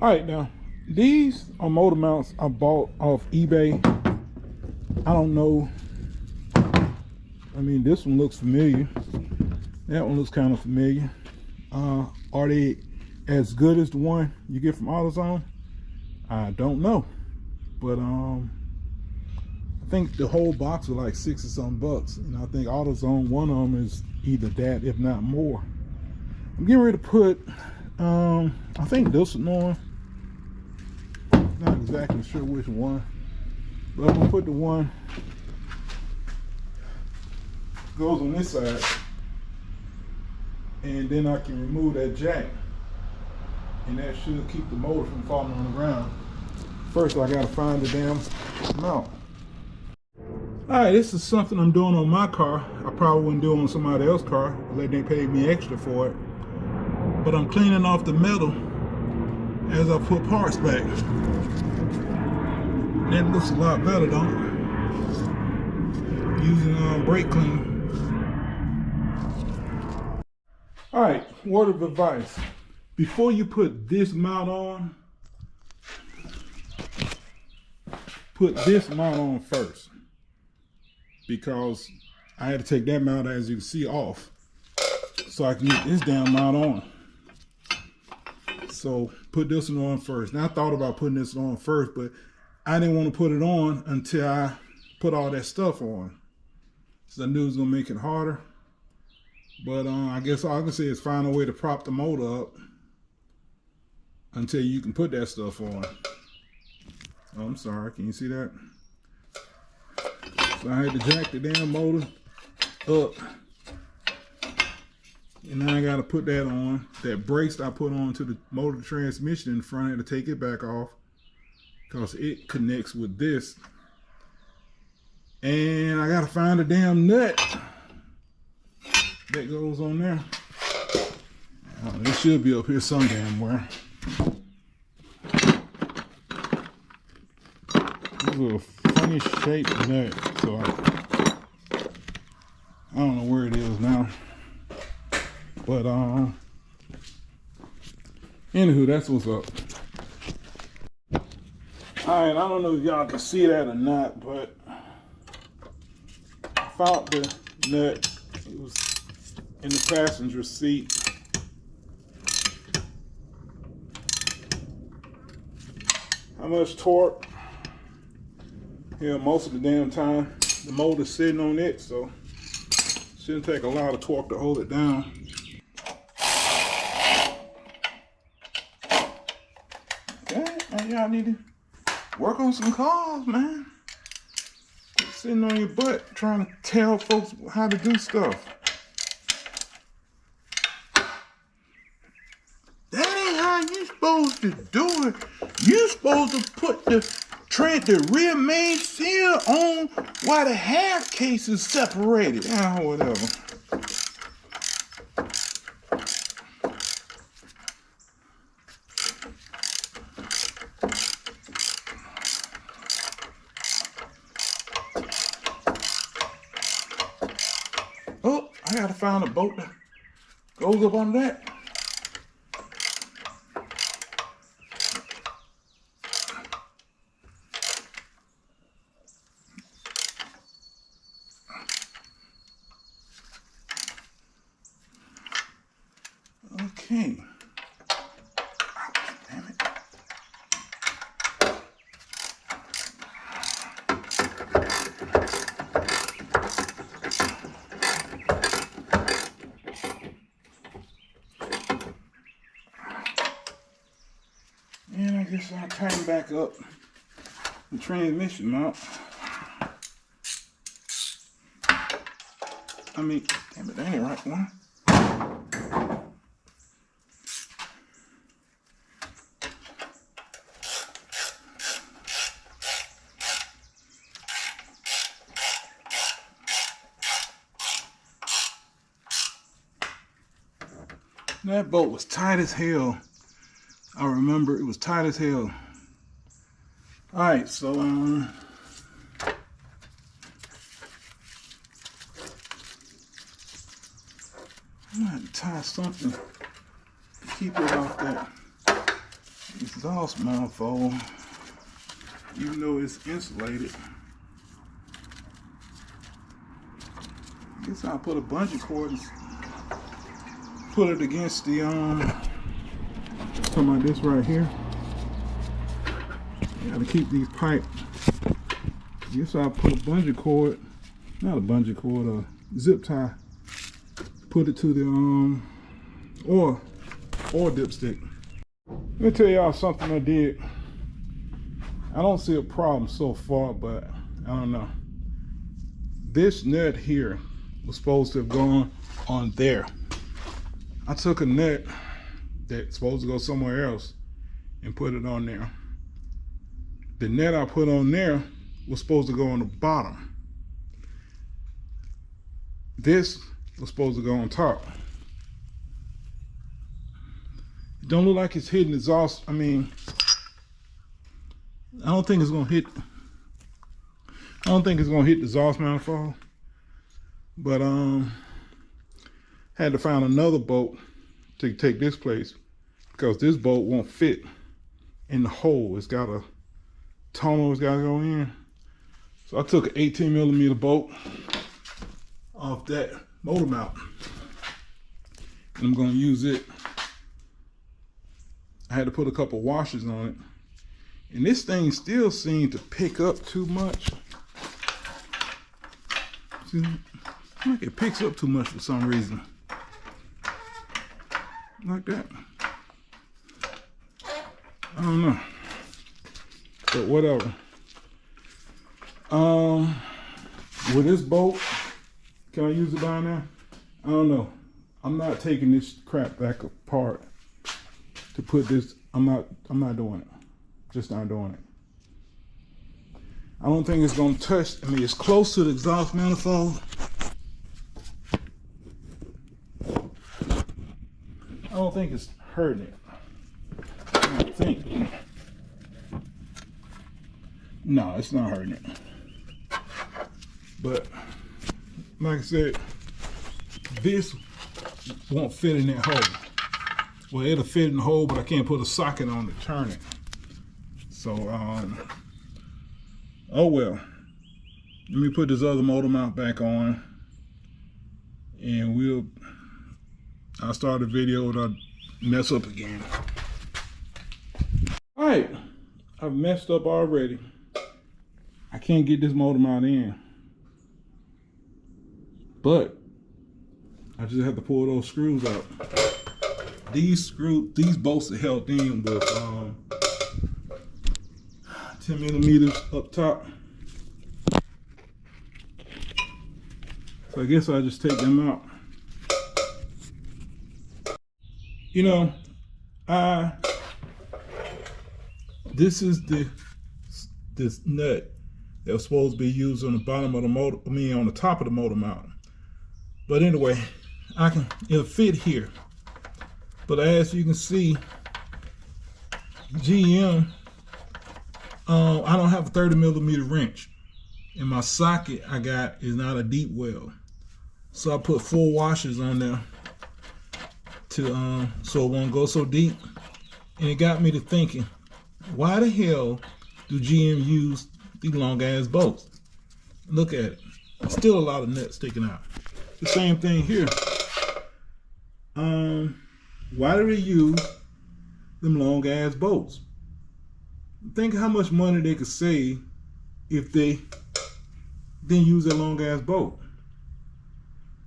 All right, now these are motor mounts I bought off eBay. I don't know. I mean, this one looks familiar. That one looks kind of familiar. Are they as good as the one you get from AutoZone? I don't know, but I think the whole box was like $60 something, and I think AutoZone, one of them is either that, if not more. I'm getting ready to put, I think this one on. Not exactly sure which one, but I'm gonna put the one goes on this side, and then I can remove that jack, and that should keep the motor from falling on the ground. First, I gotta find the damn mount. Alright, this is something I'm doing on my car. I probably wouldn't do it on somebody else's car, unless they paid me extra for it. But I'm cleaning off the metal as I put parts back. That looks a lot better, don't it? Using brake cleaner. Alright, word of advice. Before you put this mount on, put this mount on first. Because I had to take that mount, as you can see, off so I can get this damn mount on. So put this one on first. Now I thought about putting this on first, but I didn't want to put it on until I put all that stuff on. So I knew it was gonna make it harder. But I guess all I can say is find a way to prop the motor up until you can put that stuff on. Oh, I'm sorry, can you see that? So I had to jack the damn motor up. And now I gotta put that on. That brace I put on to the motor transmission in the front, I had to take it back off because it connects with this. And I gotta find a damn nut that goes on there. It should be up here some damn where. This is a funny shaped nut, so I don't know where it is now. But anywho, that's what's up. Alright, I don't know if y'all can see that or not, but I found the nut. It was in the passenger seat. How much torque? Yeah, most of the damn time the motor's sitting on it, so it shouldn't take a lot of torque to hold it down. Okay, y'all need to work on some cars, man. Sitting on your butt trying to tell folks how to do stuff. That ain't how you supposed to do it. You supposed to put the rear main seal on while the half case is separated. Yeah, whatever. Oh, I gotta find a bolt that goes up on that. Okay. Damn it. And I guess I'll tighten back up the transmission mount. I mean, damn it, that ain't the right one. That bolt was tight as hell. I remember it was tight as hell. Alright, so I'm gonna have to tie something to keep it off that exhaust manifold, even though it's insulated. I guess I'll put a bungee cord and put it against the talking about this right here. Gotta keep these pipes. I guess I'll put a bungee cord, not a bungee cord, a zip tie. Put it to the or dipstick. Let me tell y'all something I did. I don't see a problem so far, but I don't know. This nut here was supposed to have gone on there. I took a nut that's supposed to go somewhere else and put it on there. The nut I put on there was supposed to go on the bottom. This was supposed to go on top. It don't look like it's hitting exhaust. I mean, I don't think it's gonna hit the exhaust manifold. But had to find another bolt to take this place because this bolt won't fit in the hole. It's got a tunnel it's got to go in. So I took an 18mm bolt off that motor mount, and I'm going to use it. I had to put a couple washers on it, and this thing still seemed to pick up too much. See, like it picks up too much for some reason. Like that. I don't know. But whatever. With this bolt, can I use it by now? I don't know. I'm not taking this crap back apart to put this. I'm not doing it. Just not doing it. I don't think it's gonna touch. I mean, it's close to the exhaust manifold. I don't think it's hurting it. I don't think. No, it's not hurting it. But like I said, this won't fit in that hole. Well, it'll fit in the hole, but I can't put a socket on to turn it. So, oh well. Let me put this other motor mount back on, and I'll start a video without mess up again. All right, I've messed up already. I can't get this motor mount in, but I just have to pull those screws out. These bolts are held in with 10mm up top. So I guess I'll just take them out. You know, this is this nut that was supposed to be used on the bottom of the motor, I mean on the top of the motor mount. But anyway, it'll fit here. But as you can see, GM, I don't have a 30mm wrench. And my socket I got is not a deep well. So I put 4 washers on there to so it won't go so deep. And it got me to thinking, why the hell do GM use these long ass bolts? Look at it. Still a lot of nuts sticking out. The same thing here. Why do they use them long ass bolts? Think how much money they could save if they didn't use that long ass bolt.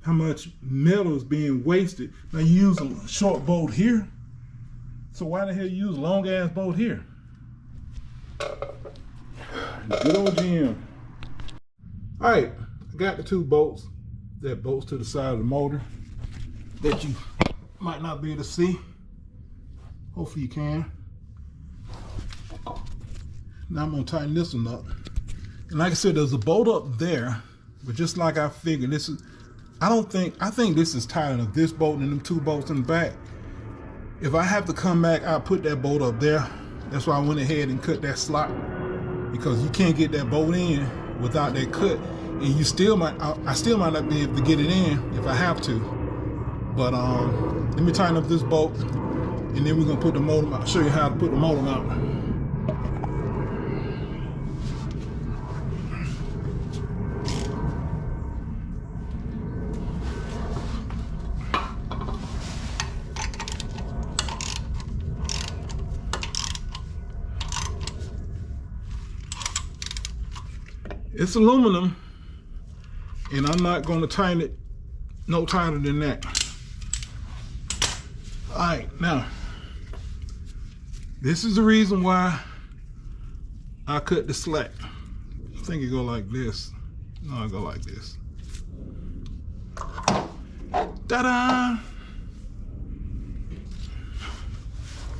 How much metal is being wasted. Now you use a short bolt here, so why the hell you use a long ass bolt here? Good old GM. All right, I got the 2 bolts that bolts to the side of the motor that you might not be able to see. Hopefully you can. Now I'm gonna tighten this one up. And like I said, there's a bolt up there, but just like I figured, I think this is tight enough. This bolt and them 2 bolts in the back. If I have to come back, I'll put that bolt up there. That's why I went ahead and cut that slot, because you can't get that bolt in without that cut. And you still might, I still might not be able to get it in if I have to. But let me tighten up this bolt and then we're gonna put the motor mount. Show you how to put the motor mount. It's aluminum, and I'm not going to tighten it no tighter than that. All right, now, this is the reason why I cut the slack. I think it go like this. No, I go like this. Ta-da!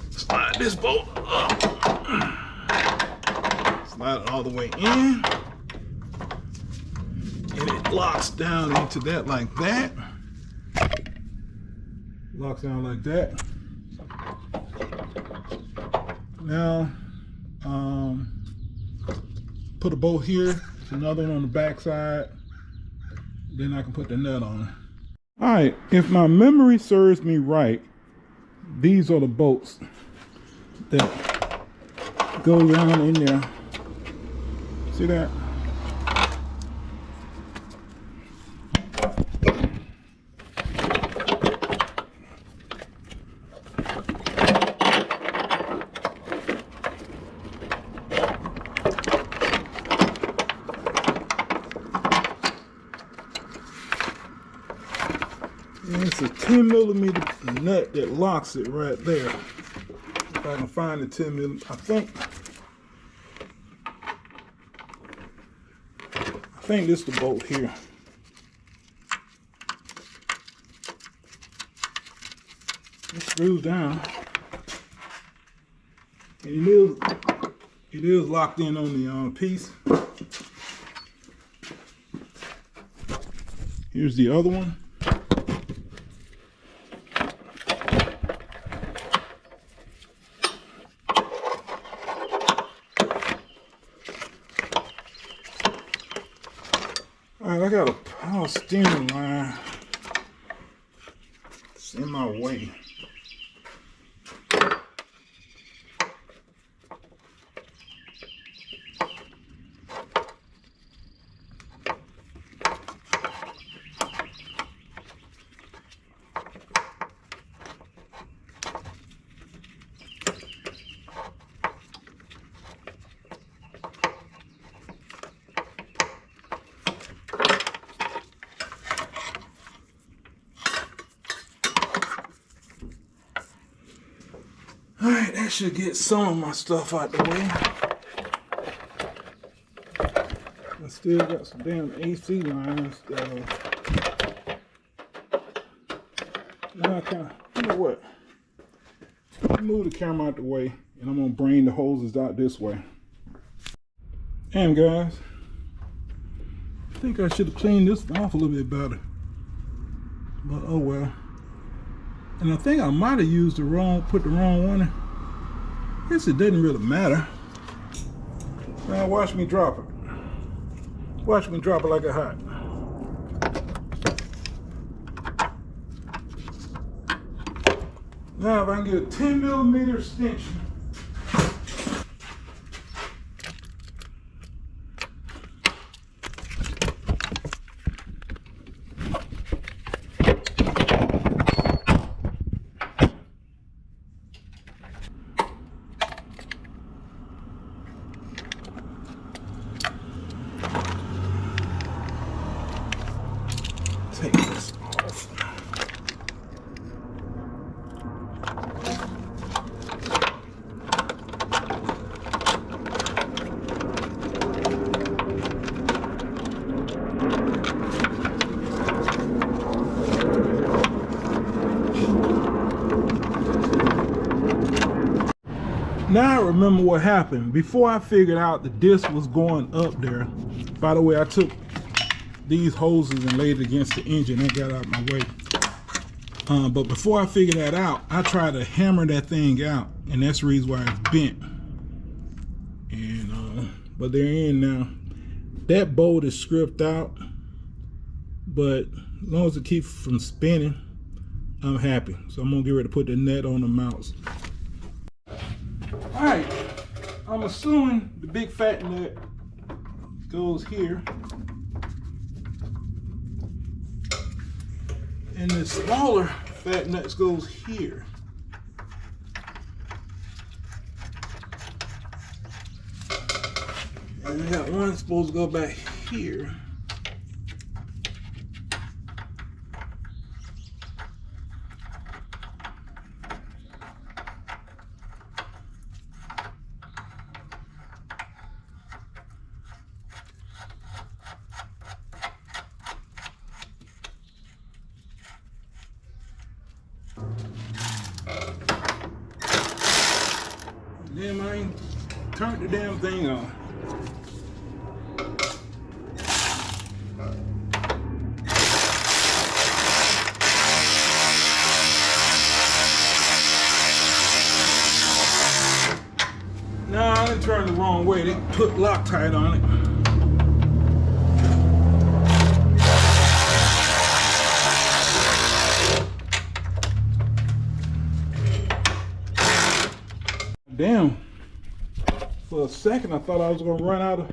Slide this bolt up. Slide it all the way in. And it locks down into that like that. Locks down like that. Now, put a bolt here. There's another one on the back side. Then I can put the nut on. All right, if my memory serves me right, these are the bolts that go down in there. See that? And it's a 10mm nut that locks it right there. If I can find the 10mm, I think this is the bolt here. It screws down. And it is locked in on the piece. Here's the other one. Alright, I got a power steering line. It's in my way. Alright, that should get some of my stuff out the way. I still got some damn AC lines that now I kinda, you know what? Move the camera out the way and I'm gonna bring the hoses out this way. And guys, I think I should have cleaned this off a little bit better. But oh well. And I think I might have used put the wrong one in. I guess it doesn't really matter. Now watch me drop it. Watch me drop it like a hot. Now if I can get a 10mm extension. Take this off. Now I remember what happened. Before I figured out the disc was going up there, by the way, I took these hoses and laid it against the engine and got out of my way. But before I figured that out, I tried to hammer that thing out, and that's the reason why it's bent. And but they're in now. That bolt is stripped out, but as long as it keeps from spinning, I'm happy. So I'm gonna get ready to put the nut on the mounts. All right, I'm assuming the big fat nut goes here. And the smaller fat nuts goes here. And we got one supposed to go back here. Damn, I ain't turned the damn thing on. Nah, I done turned the wrong way. They put Loctite on it. Damn, for a second I thought I was gonna run out of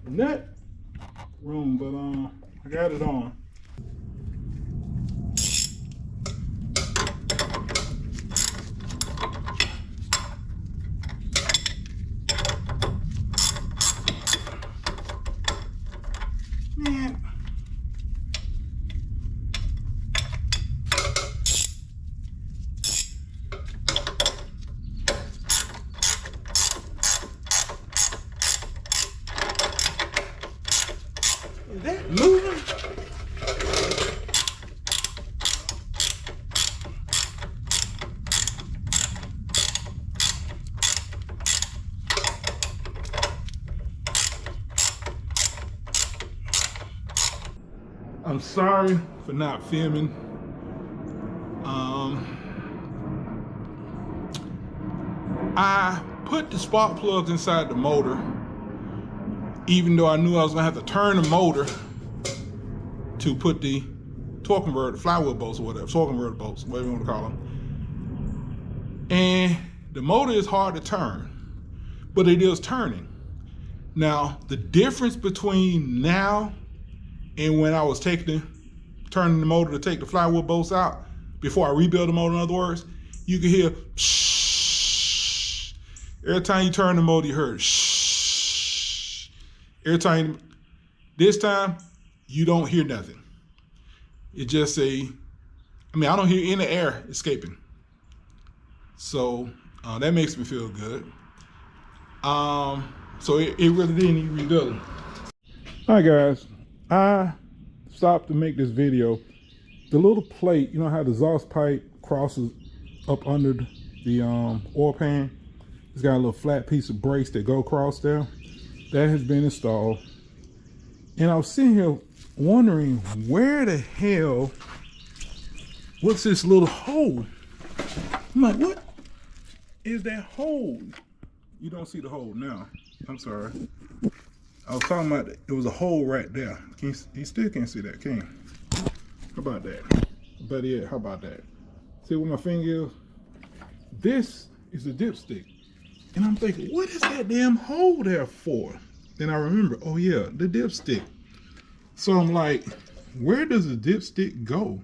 nut room, but I got it on. Man. Is that moving? I'm sorry for not filming. I put the spark plugs inside the motor, even though I knew I was gonna have to turn the motor to put the torque converter, flywheel bolts or whatever, torque converter bolts, whatever you want to call them. And the motor is hard to turn, but it is turning. Now, the difference between now and when I was turning the motor to take the flywheel bolts out, before I rebuild the motor, in other words, you can hear shh. Every time you turn the motor, you heard shh. Every time, this time, you don't hear nothing. It just I don't hear any air escaping. So that makes me feel good. So it really didn't need rebuilding. All right, guys, I stopped to make this video. The little plate, you know how the exhaust pipe crosses up under the oil pan? It's got a little flat piece of brace that go across there. That has been installed. And I was sitting here wondering, where the hell what's this little hole? I'm like, what is that hole? You don't see the hole now. I'm sorry. I was talking about it was a hole right there. You still can't see that, can you? How about that? But yeah, how about that? See where my finger is? This is a dipstick. And I'm thinking, what is that damn hole there for? Then I remember, oh yeah, the dipstick. So I'm like, where does the dipstick go?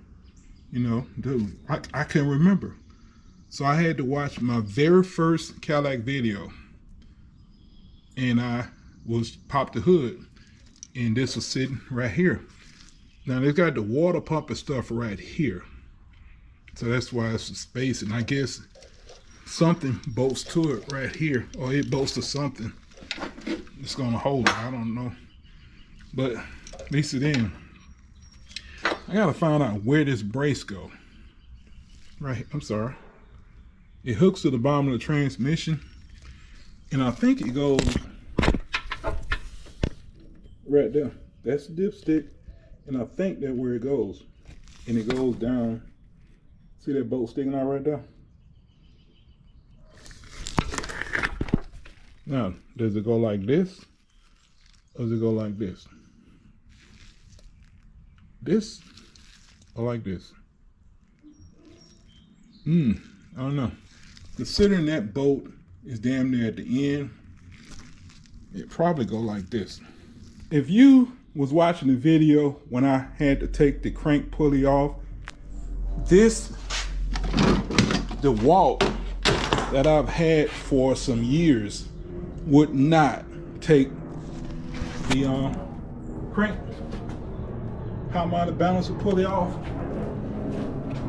You know, dude, I can't remember. So I had to watch my very first Cadillac video. And I popped the hood. And this was sitting right here. Now they've got the water pump and stuff right here. So that's why it's a space. And I guess something bolts to it right here. Or it bolts to something. It's gonna hold it, I don't know. But at least it in. I gotta find out where this brace go. Right, I'm sorry. It hooks to the bottom of the transmission. And I think it goes right there. That's the dipstick. And I think that's where it goes. And it goes down. See that bolt sticking out right there? Now, does it go like this? Or does it go like this? This? Or like this? I don't know. Considering that bolt is damn near at the end. It probably go like this. If you was watching the video when I had to take the crank pulley off, the walt that I've had for some years would not take the crank power mounted balancer pulley off.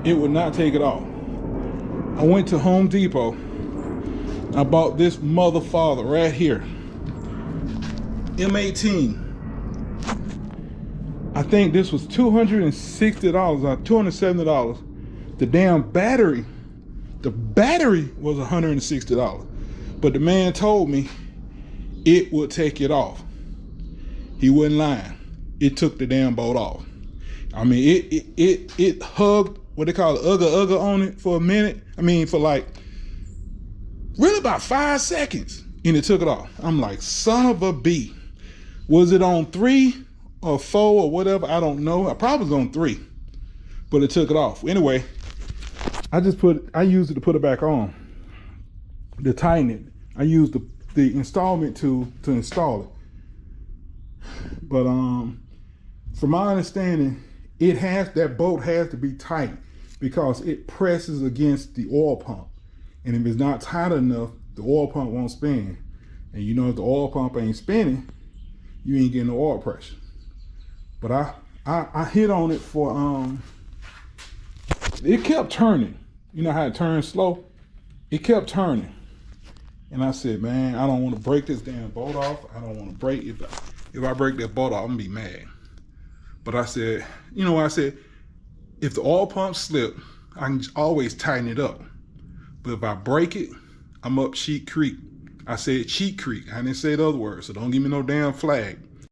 It would not take it off. I went to Home Depot. I bought this mother father right here. M18. I think this was $260 or $270. The damn battery, the battery was $160. But the man told me it would take it off. He wasn't lying. It took the damn bolt off. I mean, it hugged, what they call it, ugga on it for a minute. I mean, for like, really about 5 seconds. And it took it off. I'm like, son of a B. Was it on 3 or 4 or whatever? I don't know. I probably was on 3, but it took it off. Anyway, I used it to put it back on, to tighten it. I used the installment tool to install it. But from my understanding, that bolt has to be tight because it presses against the oil pump. And if it's not tight enough, the oil pump won't spin. And you know, if the oil pump ain't spinning, you ain't getting no oil pressure. But I hit on it for, it kept turning. You know how it turns slow? It kept turning. And I said, man, I don't want to break this damn bolt off. I don't want to break it. If I break that bolt off, I'm gonna be mad. But I said, you know what I said? If the oil pump slip, I can always tighten it up. But if I break it, I'm up Cheat Creek. I said Cheat Creek. I didn't say the other word, so don't give me no damn flag.